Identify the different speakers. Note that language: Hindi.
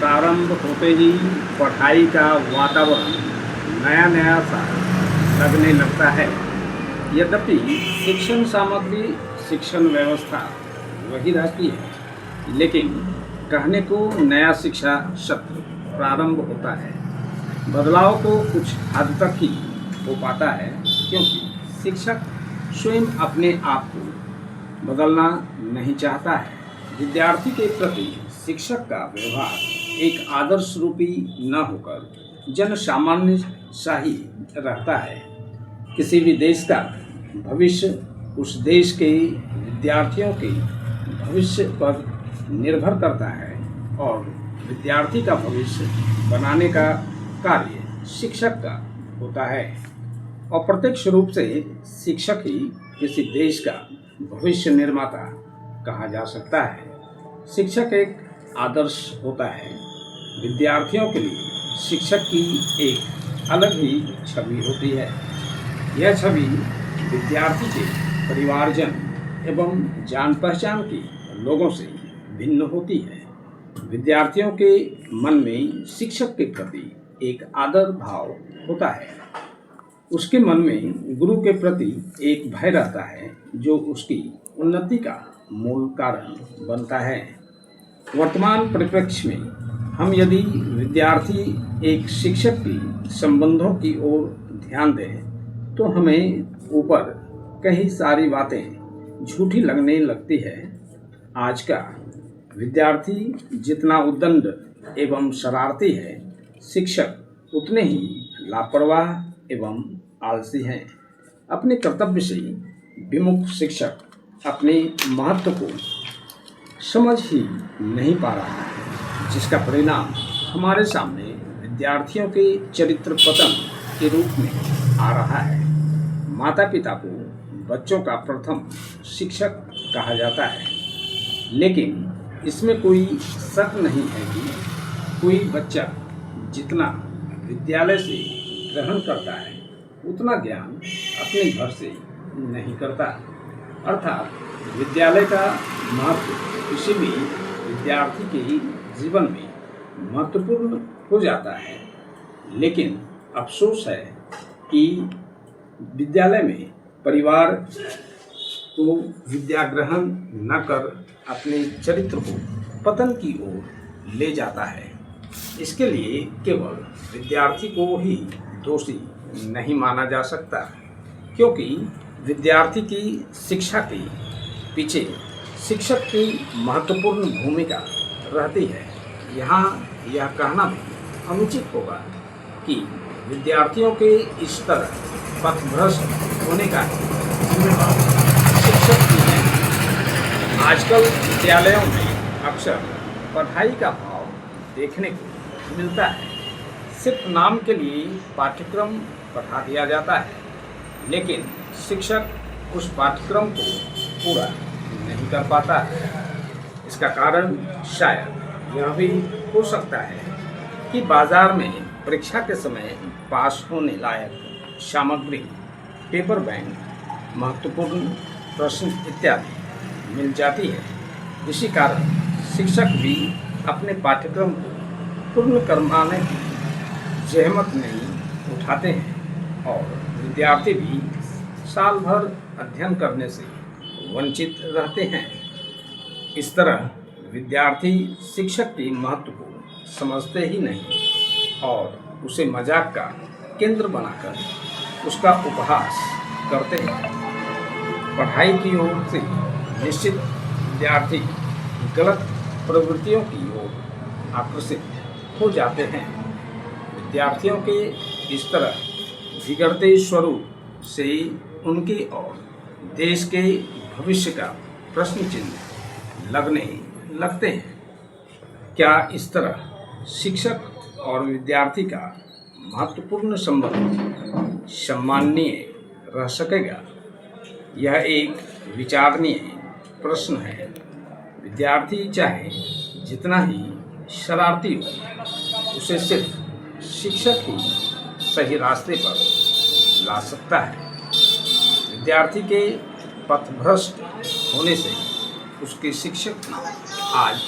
Speaker 1: प्रारंभ होते ही पढ़ाई का वातावरण नया नया सा लगने लगता है। यद्यपि शिक्षण सामग्री, शिक्षण व्यवस्था वही रहती है, लेकिन कहने को नया शिक्षा सत्र प्रारंभ होता है। बदलाव तो कुछ हद तक ही हो पाता है, क्योंकि शिक्षक स्वयं अपने आप को बदलना नहीं चाहता है। विद्यार्थी के प्रति शिक्षक का व्यवहार एक आदर्श रूपी न होकर जन सामान्य सा ही रहता है। किसी भी देश का भविष्य उस देश के विद्यार्थियों के भविष्य पर निर्भर करता है, और विद्यार्थी का भविष्य बनाने का कार्य शिक्षक का होता है। अप्रत्यक्ष रूप से शिक्षक ही किसी देश का भविष्य निर्माता कहा जा सकता है। शिक्षक एक आदर्श होता है। विद्यार्थियों के लिए शिक्षक की एक अलग ही छवि होती है। यह छवि विद्यार्थी के परिवारजन एवं जान पहचान के लोगों से भिन्न होती है। विद्यार्थियों के मन में शिक्षक के प्रति एक आदर भाव होता है। उसके मन में गुरु के प्रति एक भय रहता है, जो उसकी उन्नति का मूल कारण बनता है। वर्तमान परिप्रेक्ष्य में हम यदि विद्यार्थी एक शिक्षक की संबंधों की ओर ध्यान दें, तो हमें ऊपर कई सारी बातें झूठी लगने लगती है। आज का विद्यार्थी जितना उद्दंड एवं शरारती है, शिक्षक उतने ही लापरवाह एवं आलसी हैं। अपने कर्तव्य से विमुख शिक्षक अपने महत्व को समझ ही नहीं पा रहा है, जिसका परिणाम हमारे सामने विद्यार्थियों के चरित्र पतन के रूप में आ रहा है। माता पिता को बच्चों का प्रथम शिक्षक कहा जाता है, लेकिन इसमें कोई शक नहीं है कि कोई बच्चा जितना विद्यालय से ग्रहण करता है, उतना ज्ञान अपने घर से नहीं करता। अर्थात विद्यालय का महत्व किसी भी विद्यार्थी के जीवन में महत्वपूर्ण हो जाता है, लेकिन अफसोस है कि विद्यालय में परिवार को विद्या ग्रहण न कर अपने चरित्र को पतन की ओर ले जाता है। इसके लिए केवल विद्यार्थी को ही दोषी नहीं माना जा सकता, क्योंकि विद्यार्थी की शिक्षा के पीछे शिक्षक की महत्वपूर्ण भूमिका रहती है। यहाँ यह कहना भी अनुचित होगा कि विद्यार्थियों के इस तरह पथभ्रष्ट होने का जिम्मेदार शिक्षक की है। आजकल विद्यालयों में अक्सर पढ़ाई का भाव देखने को मिलता है। सिर्फ नाम के लिए पाठ्यक्रम पढ़ा दिया जाता है, लेकिन शिक्षक उस पाठ्यक्रम को पूरा नहीं कर पाता है। इसका कारण शायद यह भी हो सकता है कि बाजार में परीक्षा के समय पास होने लायक सामग्री, पेपर बैंक, महत्वपूर्ण प्रश्न इत्यादि मिल जाती है। इसी कारण शिक्षक भी अपने पाठ्यक्रम को पूर्ण करवाने की जहमत नहीं उठाते हैं, और विद्यार्थी भी साल भर अध्ययन करने से वंचित रहते हैं। इस तरह विद्यार्थी शिक्षक के महत्व को समझते ही नहीं और उसे मजाक का केंद्र बनाकर उसका उपहास करते हैं। पढ़ाई की ओर से निश्चित विद्यार्थी गलत प्रवृत्तियों की ओर आकर्षित हो जाते हैं। विद्यार्थियों के इस तरह बिगड़ते स्वरूप से उनके और देश के भविष्य का प्रश्न चिन्ह लगने लगते हैं। क्या इस तरह शिक्षक और विद्यार्थी का महत्वपूर्ण संबंध सम्माननीय रह सकेगा? यह एक विचारणीय प्रश्न है। विद्यार्थी चाहे जितना ही शरारती हो, उसे सिर्फ शिक्षक ही सही रास्ते पर ला सकता है। विद्यार्थी के पथभ्रष्ट होने से उसके शिक्षक आज